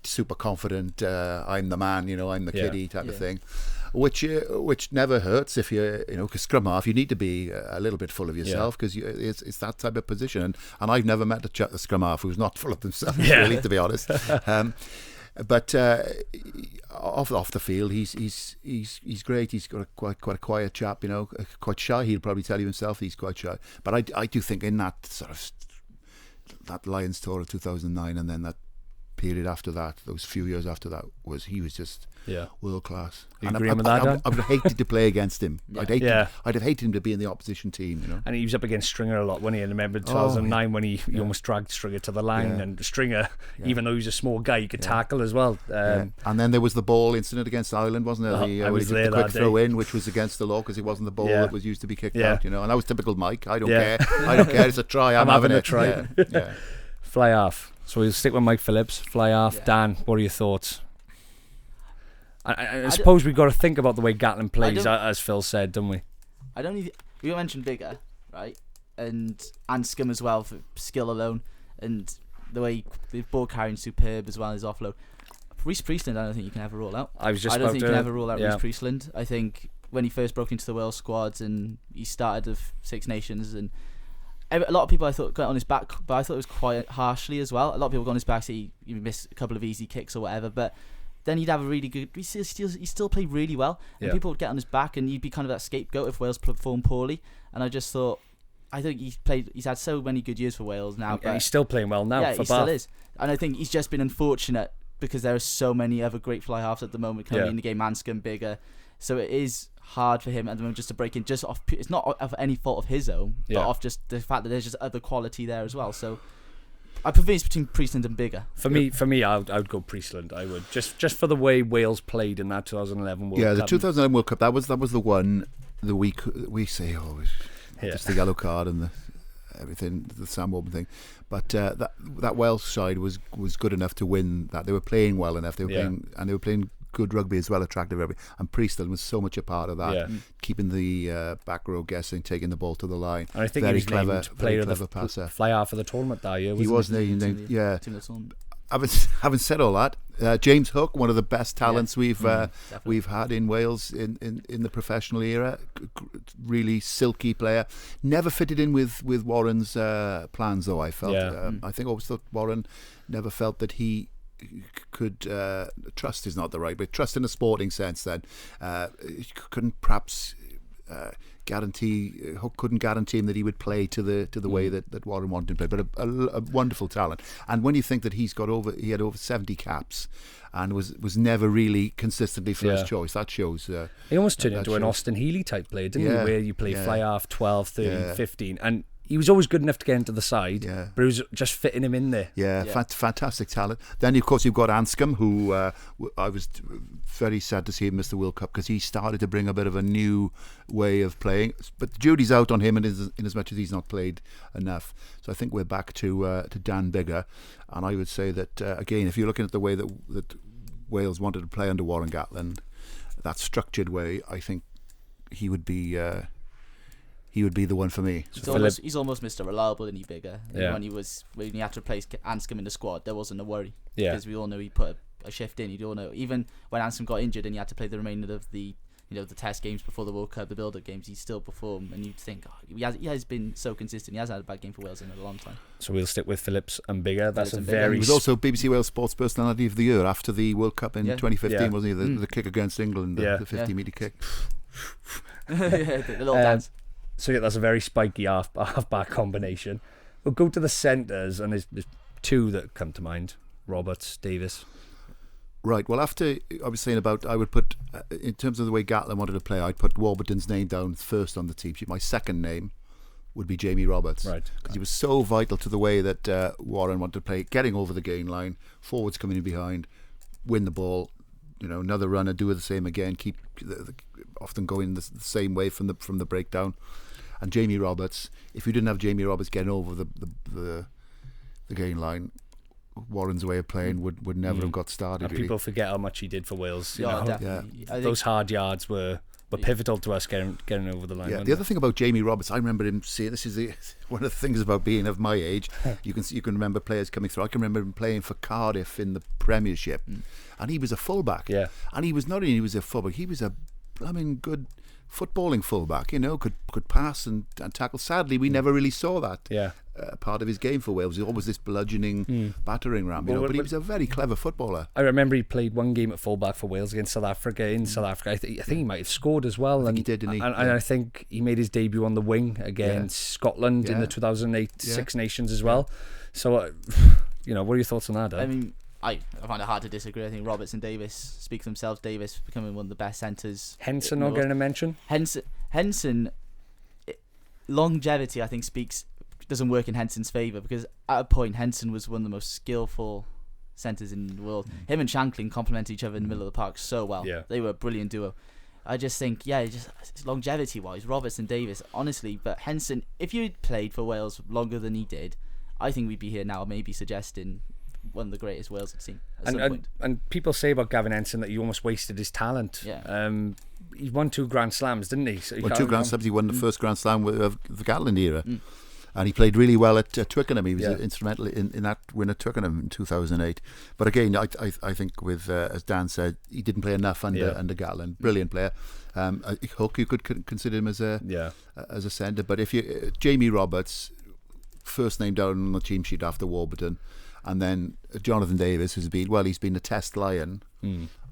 super confident. I'm the man, I'm the kiddie type of thing, which never hurts if because scrum half, you need to be a little bit full of yourself because it's that type of position, and I've never met a scrum half who's not full of themselves, really, to be honest. But off the field, he's great. He's got quite a quiet chap, quite shy. He'll probably tell you himself he's quite shy. But I do think in that sort of that Lions tour of 2009, and then that period after that, those few years after that, he was just world class.
Are you agreeing with that, Dan?
I would have hated to play against him.
Yeah.
I'd have hated him to be in the opposition team, you know.
And he was up against Stringer a lot, wasn't he? And I remember 2009 when he almost dragged Stringer to the line, and Stringer, even though he was a small guy, he could tackle as well.
And then there was the ball incident against Ireland, wasn't there?
I was there
the quick
that day.
throw in, which was against the law because it wasn't the ball that was used to be kicked out, you know. And that was typical Mike. I don't care. I don't care. It's a try. I'm having
a
it.
try.
Yeah.
Fly half. So we'll stick with Mike Phillips. Fly half. Dan, what are your thoughts? I suppose we've got to think about the way Gatlin plays, as Phil said, don't we?
We mentioned Bigger, right? And Anscombe as well for skill alone, and the way the ball carrying superb as well as offload. Reece Priestland, I don't think you can ever rule out.
I don't
think you can ever rule out Reece Priestland. I think when he first broke into the Wales squads and he started with Six Nations, and a lot of people I thought got on his back, but I thought it was quite harshly as well. A lot of people got on his back, so he missed a couple of easy kicks or whatever, but then he'd have a really good. He still played really well, and people would get on his back, and he'd be kind of that scapegoat if Wales performed poorly. And I just thought, I think he's had so many good years for Wales now,
and he's still playing well now.
Yeah,
for
he still is, and I think he's just been unfortunate because there are so many other great fly halves at the moment coming in the game. Anscombe, Bigger, so it is hard for him at the moment just to break in. Just off, it's not of any fault of his own, but off just the fact that there's just other quality there as well. So I prefer it's between Priestland and Bigger.
For me, I'd go Priestland. I would just for the way Wales played in that 2011 World Cup.
Yeah, the 2011 World Cup. That was the one. The week we say, just the yellow card and the everything, the Sam Warburton thing. But that Wales side was good enough to win that. They were playing well enough. They were playing good rugby as well, attractive rugby. And Priestland was so much a part of that, keeping the back row guessing, taking the ball to the line.
And I think
very
he was
clever,
named player of the
passer.
Fly half of the tournament that year.
He was named,
yeah.
Having said all that, James Hook, one of the best talents we've had in Wales in the professional era, really silky player. Never fitted in with Warren's plans, though. I felt. I think I always thought Warren never felt that he could trust is not the right, but trust in a sporting sense. Then couldn't perhaps. Hook couldn't guarantee him that he would play to the way that Warren wanted him to play, but a wonderful talent. And when you think that he had over 70 caps and was never really consistently first choice, that shows.
He almost turned into an Austin Healy type player, didn't he? Where you play fly half 12, 13, 15, and he was always good enough to get into the side, but it was just fitting him in there.
Fantastic talent. Then, of course, you've got Anscombe, who I was very sad to see him miss the World Cup because he started to bring a bit of a new way of playing. But the jury's out on him in as much as he's not played enough. So I think we're back to Dan Bigger. And I would say that, again, if you're looking at the way that Wales wanted to play under Warren Gatland, that structured way, I think he would be the one for me.
He's almost Mr. Reliable, isn't he, Bigger? When he had to replace Anscombe in the squad, there wasn't a worry. Because we all know he put a shift in. You all know, even when Anscombe got injured and he had to play the remainder of the test games before the World Cup, the build-up games, he still performed. And you'd think he has been so consistent. He hasn't had a bad game for Wales in a long time.
So we'll stick with Phillips and Bigger.
He was also BBC Wales Sports Personality of the Year after the World Cup in 2015, wasn't he? The kick against England, the 50-metre kick.
The little dance.
So that's a very spiky half-back combination. We'll go to the centres, and there's two that come to mind: Roberts, Davis.
Right. Well, after I was saying about, I would put in terms of the way Gatlin wanted to play, I'd put Warburton's name down first on the team sheet. My second name would be Jamie Roberts,
right?
Because he was so vital to the way that Warren wanted to play, getting over the gain line, forwards coming in behind, win the ball. Another runner, do the same again. Keep often going the same way from the breakdown. And Jamie Roberts, if you didn't have Jamie Roberts getting over the gain line, Warren's way of playing would never have got started.
And people forget how much he did for Wales.
Definitely.
Those hard yards were pivotal to us getting over the line.
Yeah. The other thing about Jamie Roberts, I remember him saying, this is one of the things about being of my age. You can remember players coming through. I can remember him playing for Cardiff in the Premiership, and he was a fullback.
Yeah, and
he was not only a fullback, he was a good footballing fullback. Could pass and tackle. Sadly, we never really saw that. Part of his game for Wales. He was always this bludgeoning, battering ram. But he was a very clever footballer.
I remember he played one game at fullback for Wales against South Africa in South Africa. I think he might have scored as well.
He did, didn't he?
And I think he made his debut on the wing against Scotland in the 2008 Six Nations as well. So, what are your thoughts on that, Dad?
I mean, I find it hard to disagree. I think Roberts and Davis speak for themselves. Davis becoming one of the best centres.
Henson not getting a mention.
Henson longevity, I think, doesn't work in Henson's favour, because at a point Henson was one of the most skillful centres in the world. Him and Shankland complement each other in the middle of the park so well.
Yeah.
They were a brilliant duo. I just think, just longevity wise, Roberts and Davis, honestly, but Henson, if you played for Wales longer than he did, I think we'd be here now maybe suggesting one of the greatest Wales had seen at some point.
And people say about Gavin Henson that he almost wasted his talent.
Yeah.
He won 2 Grand Slams, didn't he? So
well, 2 Grand Slams. He won the first Grand Slam of the Gatland era. And he played really well at Twickenham. He was instrumental in that win at Twickenham in 2008. But again, I think with as Dan said, he didn't play enough under Gatland. Brilliant player. Hook, you could consider him as a centre. But if you Jamie Roberts, first name down on the team sheet after Warburton, and then Jonathan Davis, he's been a Test Lion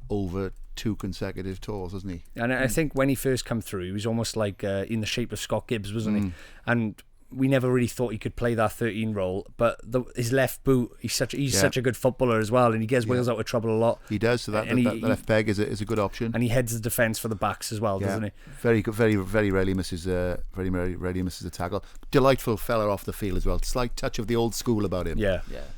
over 2 consecutive tours, hasn't he?
And I think when he first come through, he was almost like in the shape of Scott Gibbs, wasn't he? And we never really thought he could play that 13 role, but his left boot, he's such a good footballer as well, and he gets Wales out of trouble a lot.
He does, so that left peg is a good option,
and he heads the defence for the backs as well, doesn't he?
Very good, very rarely misses a tackle. Delightful fella off the field as well. Slight touch of the old school about him.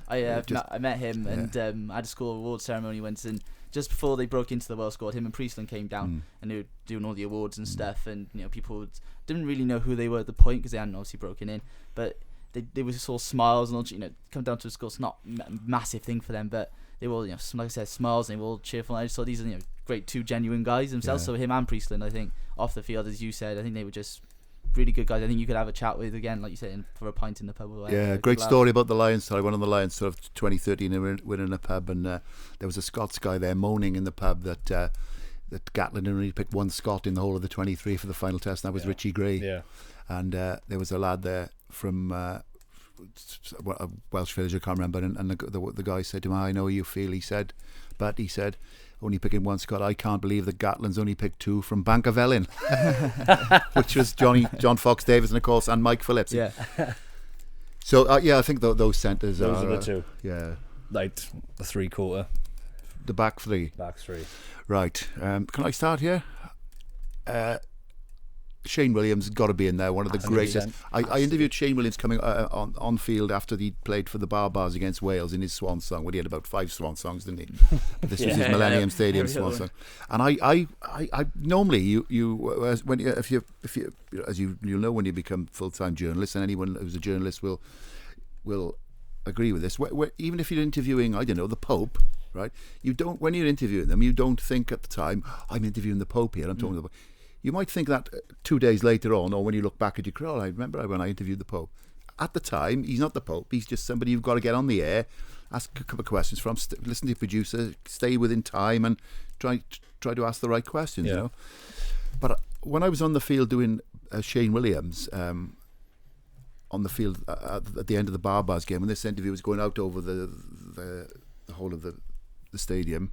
I met him and I had a school award ceremony once, and just before they broke into the Welsh squad, him and Priestland came down and they were doing all the awards and stuff, and people didn't really know who they were at the point because they hadn't obviously broken in, but they were just all smiles and all, come down to a school. It's not a massive thing for them, but they were all, like I said, smiles, and they were all cheerful. And I just thought these are great 2 genuine guys themselves. So him and Priestland, I think off the field, as you said, I think they were just really good guys. I think you could have a chat with again, like you said, for a pint in the pub.
Great story about the Lions. I went on the Lions sort of 2013. They were in a pub, and there was a Scots guy there moaning in the pub that Gatland only picked 1 Scot in the whole of the 23 for the final test, and that was Richie Gray. Yeah. And there was a lad there from a Welsh village, I can't remember, and the guy said to him, I know how you feel. He said, only picking 1 Scot. I can't believe that Gatland's only picked 2 from Bankervelin, which was John Fox Davis, and of course, and Mike Phillips.
Yeah.
So I think those centres
are the 2.
Yeah.
Like the 3/4.
The back 3.
Back 3.
Right. Can I start here? Shane Williams has got to be in there. One of the greatest. I interviewed Shane Williams coming on field after he played for the Barbars against Wales in his swan song. Well, he had about 5 swan songs, didn't he? But this was his Millennium Stadium swan song. And I normally if you as you'll know, when you become full-time journalist, and anyone who's a journalist will agree with this. Even if you're interviewing, I don't know, the Pope, right? When you're interviewing them, you don't think at the time, I'm interviewing the Pope here. I'm talking to the Pope. You might think that 2 days later on, or when you look back at your career, I remember when I interviewed the Pope. At the time, he's not the Pope. He's just somebody you've got to get on the air, ask a couple of questions from, listen to your producer, stay within time, and try to ask the right questions. But when I was on the field doing Shane Williams on the field at the end of the Barbars game, and this interview was going out over the whole of the stadium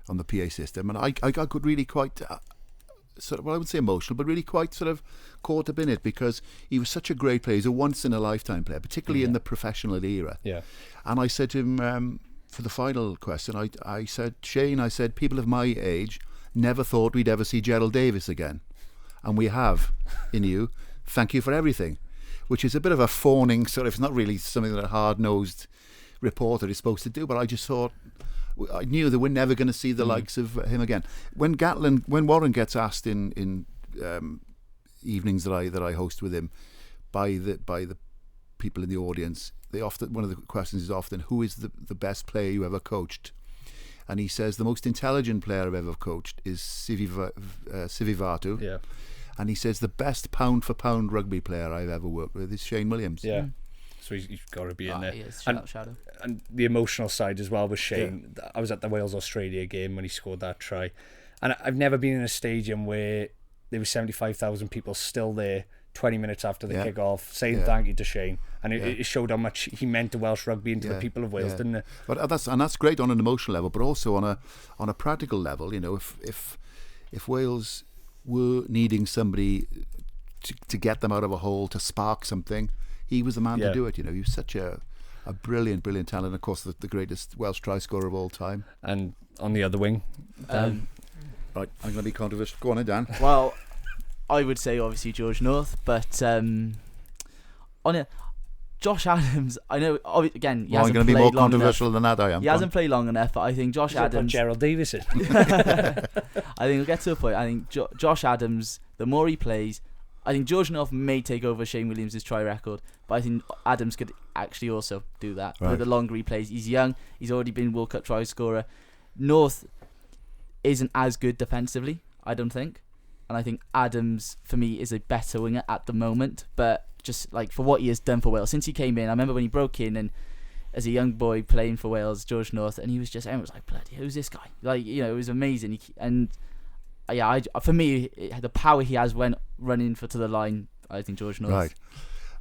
on the PA system, and I got really quite I wouldn't say emotional, but really quite sort of caught up in it, because he was such a great player. He's a once-in-a-lifetime player, particularly in the professional era. Yeah. And I said to him, for the final question, I said, Shane, people of my age never thought we'd ever see Gerald Davis again. And we have in you. Thank you for everything. Which is a bit of a fawning sort of, it's not really something that a hard-nosed reporter is supposed to do, but I just thought, I knew that we're never going to see the likes of him again. When Warren gets asked in evenings that I host with him by the people in the audience, one of the questions is often, who is the best player you ever coached? And he says the most intelligent player I've ever coached is Sivi Vatu. Yeah. And he says the best pound for pound rugby player I've ever worked with is Shane Williams. Yeah. So he's got to be in there. And the emotional side as well with Shane. Yeah. I was at the Wales-Australia game when he scored that try. And I've never been in a stadium where there were 75,000 people still there 20 minutes after the kick-off saying thank you to Shane. And it showed how much he meant to Welsh rugby and to the people of Wales, didn't it? But that's great on an emotional level, but also on a practical level. If Wales were needing somebody to get them out of a hole, to spark something, he was the man to do it. He was such a a brilliant talent. Of course, the greatest Welsh try scorer of all time.
And on the other wing, Dan?
Right, I'm going to be controversial. Go on then, Dan.
Well, I would say obviously George North, but on a Josh Adams, I know again he
I'm
hasn't
going to be
played
more
long
controversial
enough.
than that. I am.
He hasn't played long enough, but I think Josh Adams.
Gerald Davis in.
I think we'll get to a point. I think Josh Adams, the more he plays, I think George North may take over Shane Williams' try record, but I think Adams could actually also do that.
Right.
The longer he plays, he's young. He's already been World Cup try scorer. North isn't as good defensively, I don't think, and I think Adams for me is a better winger at the moment. But just like for what he has done for Wales since he came in, I remember when he broke in and as a young boy playing for Wales, George North, and he was just, everyone was like, bloody, who's this guy? Like, you know, it was amazing. For me, the power he has when running to the line, I think George North.
Right.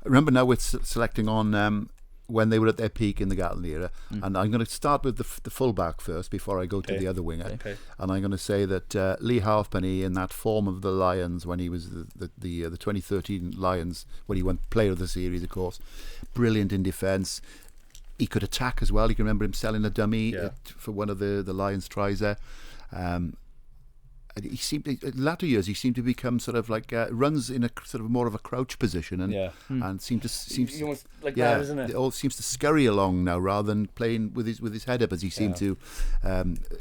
Remember now we're selecting on when they were at their peak in the Gatland era, and I'm going to start with the fullback first before I go to the other winger.
Okay.
And I'm going to say that Lee Halfpenny, in that form of the Lions when he was the 2013 Lions, when he won Player of the Series, of course, brilliant in defence. He could attack as well. You can remember him selling a dummy for one of the Lions tries there. He seemed, in latter years, he seemed to become sort of like runs in a sort of more of a crouch position, and seems
almost like that, isn't it?
It all seems to scurry along now rather than playing with his head up as he seemed to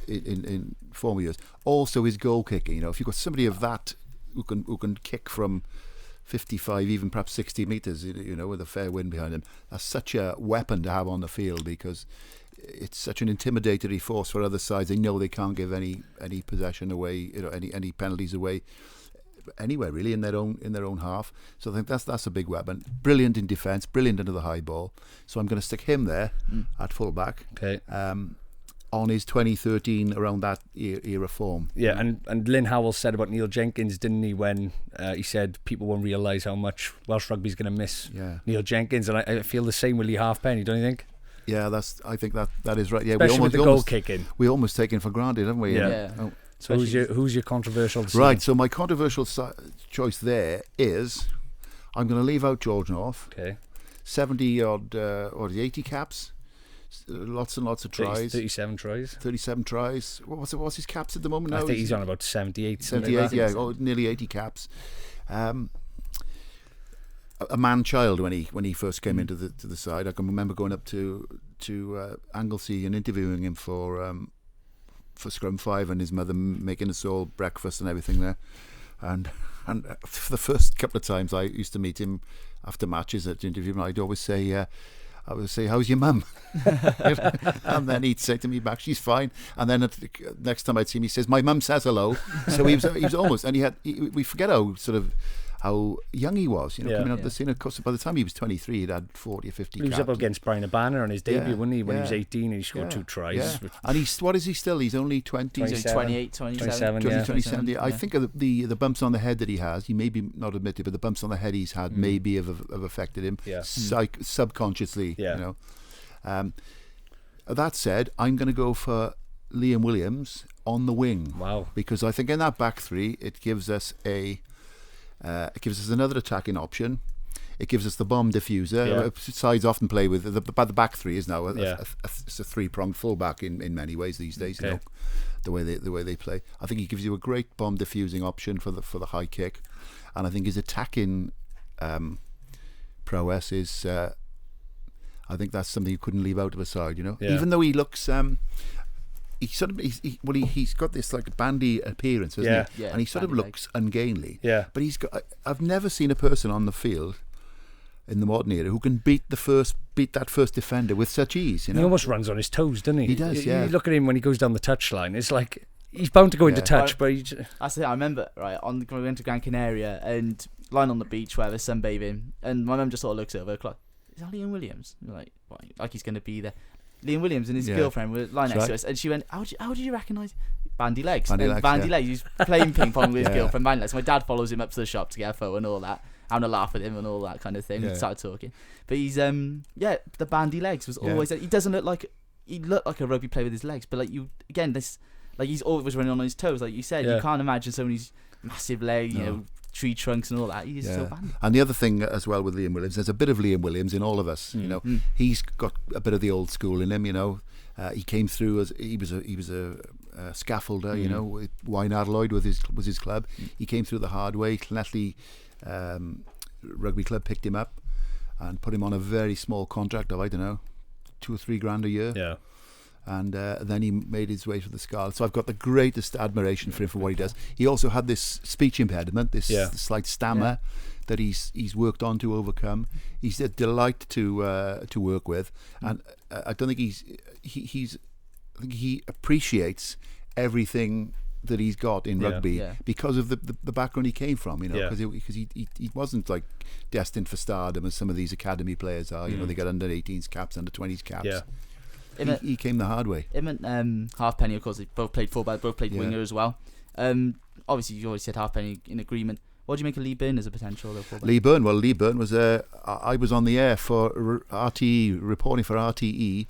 in former years. Also, his goal kicking. You know, if you've got somebody of that who can kick from 55, even perhaps 60 metres, you know, with a fair wind behind him, that's such a weapon to have on the field, because it's such an intimidatory force for other sides. They know they can't give any possession away, you know, any penalties away anywhere really in their own half. So I think that's a big weapon. Brilliant in defence, brilliant under the high ball. So I'm going to stick him there at fullback.
Okay.
On his 2013 around that era form.
Yeah, and Lynn Howell said about Neil Jenkins, didn't he, when he said people won't realise how much Welsh rugby's going to miss Neil Jenkins, and I feel the same with Lee Halfpenny, don't you think?
Yeah, I think that is right. Yeah,
especially with the goal kicking.
We almost take it for granted, haven't we?
Yeah.
Oh.
So who's your controversial decision?
Right, so my controversial choice there is I'm going to leave out George North.
Okay.
70 odd, or 80 caps. Lots and lots of tries.
37 tries.
37 tries. What's his caps at the moment now?
I think he's on about 78.
78, yeah. Nearly 80 caps. A man-child when he first came into the side. I can remember going up to Anglesey and interviewing him for Scrum 5, and his mother making us all breakfast and everything there. And for the first couple of times I used to meet him after matches at interview, and I'd always say, how's your mum? And then he'd say to me back, she's fine. And then next time I'd see him, he says, my mum says hello. So he was almost, and we forget how young he was, you know, coming out of the scene. Of course, by the time he was 23, he'd had 40 or 50
He was
caps.
up against Brian O'Banner on his debut, wasn't he? When he was 18 and he scored 2 tries.
Yeah. And what is he still? He's only 20.
He's 28, 27.
27. Yeah. I think of the bumps on the head that he has, he maybe not admitted, but the bumps on the head he's had maybe have affected him subconsciously, you know. That said, I'm going to go for Liam Williams on the wing.
Wow. Because
I think in that back three, it gives us another attacking option. It gives us the bomb diffuser.
Yeah.
Sides often play with the back three is now it's a three-pronged fullback in many ways these days.
Okay.
You know, the way they play. I think he gives you a great bomb diffusing option for the high kick, and I think his attacking prowess is. I think that's something you couldn't leave out of a side. You know, even though he looks. He's got this like bandy appearance, hasn't he? Yeah, and he sort of looks ungainly. Yeah. But I've never seen a person on the field in the modern era who can beat that first defender with such ease. You know?
He almost runs on his toes, doesn't he?
He does. Yeah.
You look at him when he goes down the touchline. It's like he's bound to go into touch, but
that's it. I remember when we went to Gran Canaria and lying on the beach where there's sunbathing, and my mum just sort of looks over, like, is that Liam Williams? We're like he's going to be there. Liam Williams and his girlfriend were lying next to us, and she went, how did you recognise Bandy Legs? Bandy Legs, he's playing ping pong with his girlfriend, Bandy Legs. My dad follows him up to the shop to get a photo and all that, having a laugh at him and all that kind of thing. We started talking. But he's, the Bandy Legs was always, he doesn't look like, he looked like a rugby player with his legs, but he's always running on his toes, like you said. You can't imagine someone who's massive leg, you know, tree trunks and all that. He's so bad.
And the other thing as well with Liam Williams, there's a bit of Liam Williams in all of us. You know, he's got a bit of the old school in him. You know, he came through as he was a scaffolder. You know, with Wine Adelaide was his club. He came through the hard way. Llanelli Rugby Club picked him up and put him on a very small contract of, I don't know, $2 or $3 grand a year.
Yeah.
And then he made his way to the Scarlet. So I've got the greatest admiration for him for what he does. He also had this speech impediment, this slight stammer that he's worked on to overcome. He's a delight to work with, and I don't think I think he appreciates everything that he's got in rugby because of the background he came from. You know, because he wasn't like destined for stardom as some of these academy players are. You know, they get under 18s caps, under 20s caps.
Yeah.
He came the hard way.
Him and Halfpenny, of course, they both played fullback, both played winger as well. Obviously, you already said Halfpenny in agreement. What do you make of Lee Byrne as a potential fullback?
Lee Byrne was I was on the air for RTE, reporting for RTE,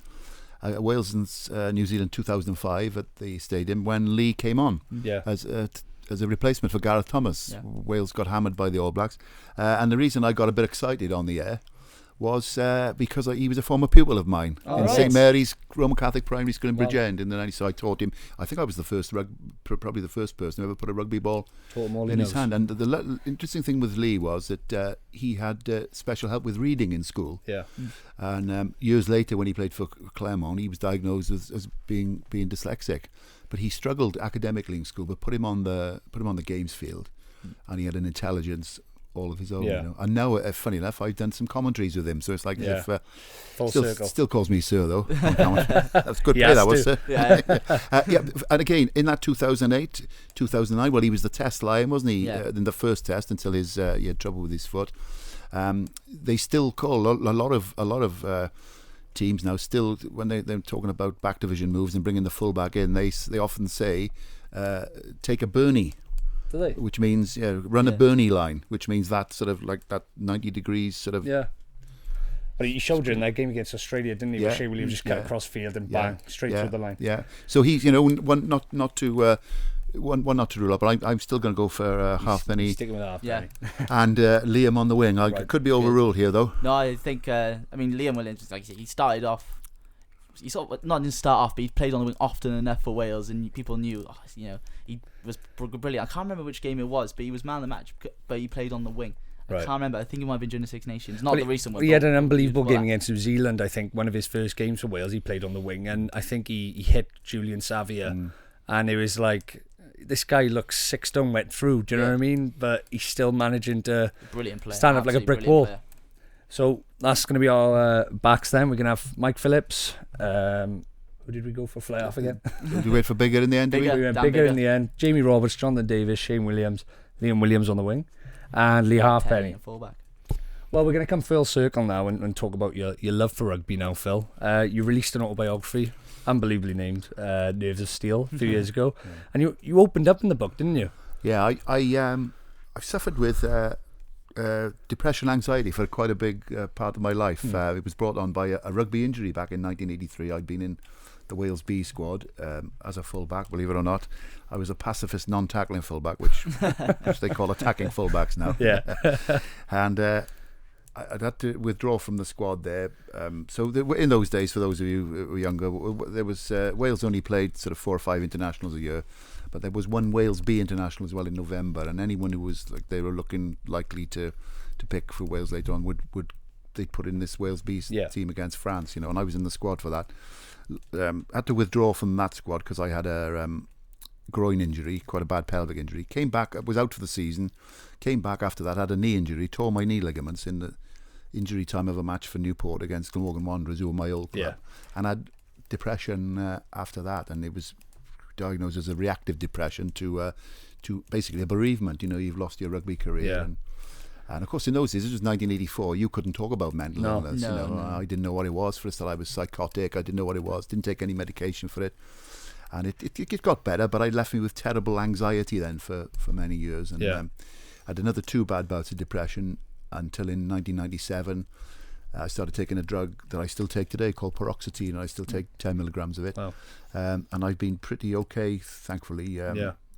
Wales and New Zealand 2005 at the stadium when Lee came on as a replacement for Gareth Thomas. Wales got hammered by the All Blacks, and the reason I got a bit excited on the air was because he was a former pupil of mine in St Mary's Roman Catholic Primary School in Bridgend in the 90s. So I taught him. I think I was probably the first person who ever put a rugby ball in his hand. And the interesting thing with Lee was that he had special help with reading in school. Yeah. And years later, when he played for Claremont, he was diagnosed as being dyslexic, but he struggled academically in school. But put him on the games field, and he had an intelligence all of his own, you know. And now, funny enough, I've done some commentaries with him, so it's like if
full circle.
Still calls me sir though. That's good play, that was, sir. And again in that 2008, 2009, well, he was the test lion, wasn't he? In the first test until he had trouble with his foot. They still call a lot of teams now. Still, when they're talking about back division moves and bringing the full back in, they often say take a Bernie. Which means run a Bernie line, which means that sort of like that 90 degrees sort of. Yeah.
But he showed you in that game against Australia, didn't he? Where Shea Williams just cut across field and bang straight through the line. Yeah.
So he's one not to rule out, but I'm still going to go for Halfpenny.
Sticking with Halfpenny.
And Liam on the wing. I could be overruled here though.
No, I think Liam Williams, like he started off. He sort of not didn't start off, but he played on the wing often enough for Wales, and people knew, he was brilliant. I can't remember which game it was, but he was man of the match. But he played on the wing. I can't remember. I think it might have been during the Six Nations, not the recent one.
He had an unbelievable game against New Zealand. I think one of his first games for Wales, he played on the wing, and I think he hit Julian Savia, and it was like, this guy looks 6 stone wet through. Do you know what I mean? But he's still managing to stand up like a brick wall. Player. So that's going to be our backs then. We're going to have Mike Phillips. Who did we go for fly off again?
Did we wait for Bigger in the end?
We went bigger in the end. Jamie Roberts, Jonathan Davis, Shane Williams, Liam Williams on the wing, and Lee Halfpenny.
Fullback.
Well, we're going to come full circle now and talk about your love for rugby now, Phil. You released an autobiography, unbelievably named Nerves of Steel, a few years ago. And you opened up in the book, didn't you? Yeah,
I've suffered with depression, anxiety for quite a big part of my life. It was brought on by a rugby injury back in 1983. I'd been in the Wales B squad as a fullback, believe it or not. I was a pacifist non-tackling fullback, which they call attacking fullbacks now. And I'd had to withdraw from the squad there. So in those days, for those of you who were younger, there was Wales only played sort of 4 or 5 internationals a year. But there was one Wales B international as well in November, and anyone who was like they were looking likely to pick for Wales later on they'd put in this Wales B team against France, and I was in the squad for that. Had to withdraw from that squad because I had a groin injury, quite a bad pelvic injury. Came back, was out for the season. Came back after that, had a knee injury, tore my knee ligaments in the injury time of a match for Newport against Glamorgan Wanderers, who were my old club, and had depression after that, and it was diagnosed as a reactive depression to basically a bereavement. You've lost your rugby career, and of course in those days, this was 1984. You couldn't talk about mental illness. No. I didn't know what it was. First that I was psychotic. I didn't know what it was. Didn't take any medication for it, and it got better. But it left me with terrible anxiety then for many years, and I had another 2 bad bouts of depression until in 1997. I started taking a drug that I still take today called paroxetine, and I still take 10 milligrams of it. Wow. And I've been pretty okay, thankfully,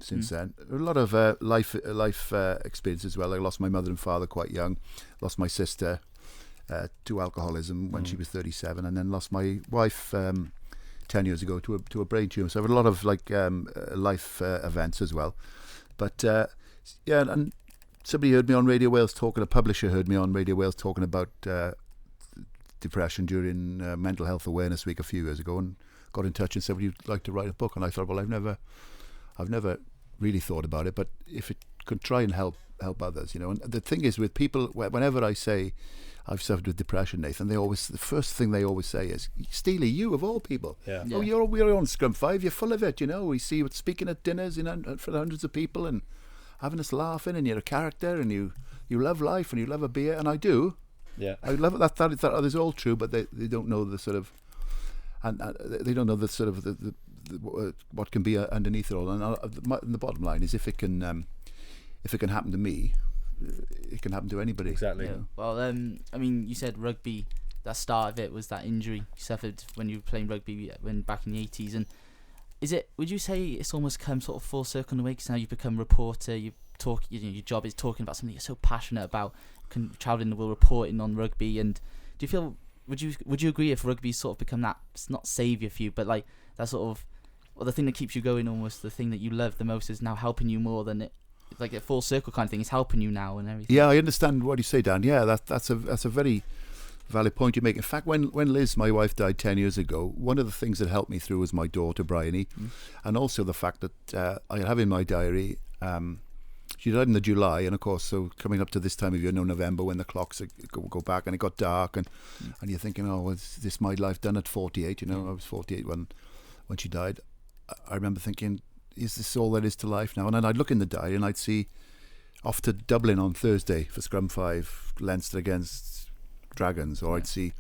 since then. A lot of life experience as well. I lost my mother and father quite young. Lost my sister to alcoholism when she was 37, and then lost my wife 10 years ago to a brain tumor. So I've had a lot of life events as well. But and somebody heard me on Radio Wales a publisher heard me on Radio Wales talking about depression during Mental Health Awareness Week a few years ago, and got in touch and said, would you like to write a book? And I thought, well, I've never really thought about it, but if it could try and help others, And the thing is with people, whenever I say I've suffered with depression, Nathan, the first thing they always say is, Steele, you of all people.
Yeah.
Oh, we're on Scrum 5, you're full of it, We see you speaking at dinners for hundreds of people and having us laughing, and you're a character, and you love life, and you love a beer, and I do.
Yeah.
I love it. That is all true, but they don't know the sort of, and they don't know the sort of the what can be underneath it all. And the bottom line is, if it can happen to me, it can happen to anybody.
Exactly.
Yeah. Well, I mean, you said rugby. That start of it was that injury you suffered when you were playing rugby back in the 80s. And would you say it's almost come sort of full circle in a way, because now you've become a reporter, your job is talking about something you're so passionate about, travelling the world reporting on rugby. And do you feel, would you agree if rugby's sort of become that, it's not saviour for you, but like that sort of, well, the thing that keeps you going, almost the thing that you love the most, is now helping you more than it, like a full circle kind of thing, is helping you now and everything?
Yeah, I understand what you say, Dan. Yeah, that's a very valid point you make. In fact, when Liz, my wife, died 10 years ago, one of the things that helped me through was my daughter Bryony, and also the fact that I have in my diary, she died in the July, and of course, so coming up to this time of year, November, when the clocks go back and it got dark, and you're thinking, oh, is this my life done at 48? I was 48 when she died. I remember thinking, is this all there is to life now? And then I'd look in the diary and I'd see off to Dublin on Thursday for Scrum 5, Leinster against Dragons, or I'd see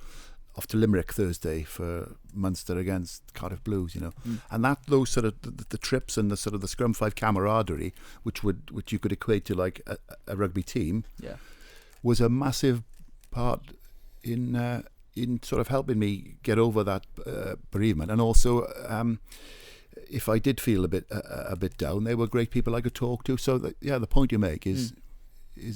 off to Limerick Thursday for Munster against Cardiff Blues, and those sort of the trips and the sort of the Scrum 5 camaraderie, which you could equate to like a rugby team, was a massive part in sort of helping me get over that bereavement. And also, if I did feel a bit down, they were great people I could talk to. So the point you make is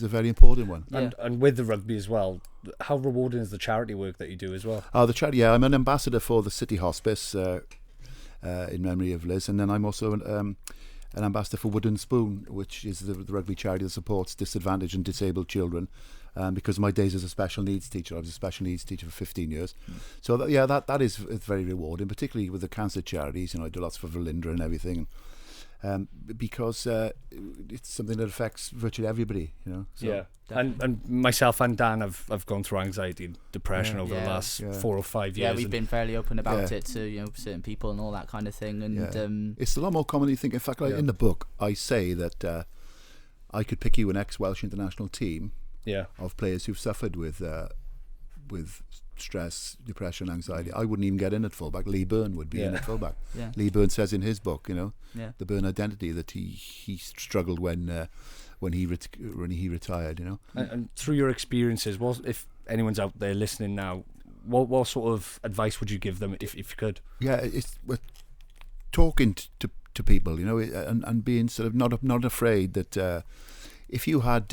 a very important one.
And with the rugby as well, how rewarding is the charity work that you do as well?
The charity, I'm an ambassador for the City Hospice in memory of Liz, and then I'm also an ambassador for Wooden Spoon, which is the rugby charity that supports disadvantaged and disabled children. Because of my days as a special needs teacher, I was a special needs teacher for 15 years. So that is very rewarding, particularly with the cancer charities. I do lots for Verlinda and everything. Because it's something that affects virtually everybody, So,
yeah, and myself and Dan have gone through anxiety and depression over the last 4 or 5 years.
Yeah, we've been fairly open about it to certain people and all that kind of thing. And
it's a lot more common than you think. In fact, in the book, I say that I could pick you an ex-Welsh international team of players who've suffered with stress, depression, anxiety. I wouldn't even get in at fullback. Lee Byrne would be in at fullback. Lee Byrne says in his book, the Byrne identity, that he struggled when he retired.
And through your experiences, if anyone's out there listening now, what sort of advice would you give them if you could? Yeah,
it's talking to people, and being sort of not afraid that if you had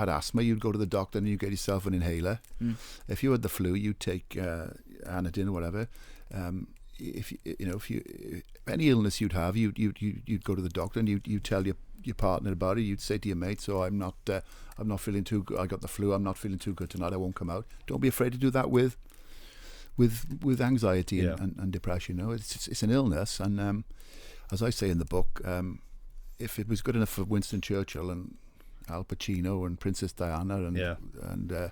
asthma, you'd go to the doctor and you get yourself an inhaler. If you had the flu, you'd take Anadin or whatever. If any illness you'd have, you'd go to the doctor and you tell your partner about it. You'd say to your mate, "So I'm not feeling too good. I got the flu. I'm not feeling too good tonight. I won't come out." Don't be afraid to do that with anxiety and depression. It's an illness, and as I say in the book, if it was good enough for Winston Churchill and Al Pacino and Princess Diana and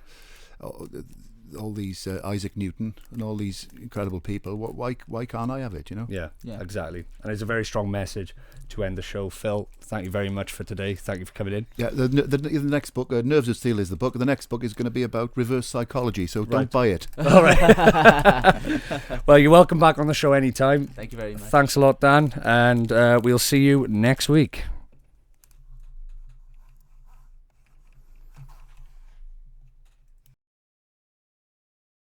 all these Isaac Newton and all these incredible people, why can't I have it?
Yeah, exactly. And it's a very strong message to end the show. Phil, thank you very much for today. Thank you for coming in.
Yeah, the next book, Nerves of Steel, is the book. The next book is going to be about reverse psychology, so don't buy it.
All right. Well, you're welcome back on the show anytime.
Thank you very much.
Thanks a lot, Dan, and we'll see you next week.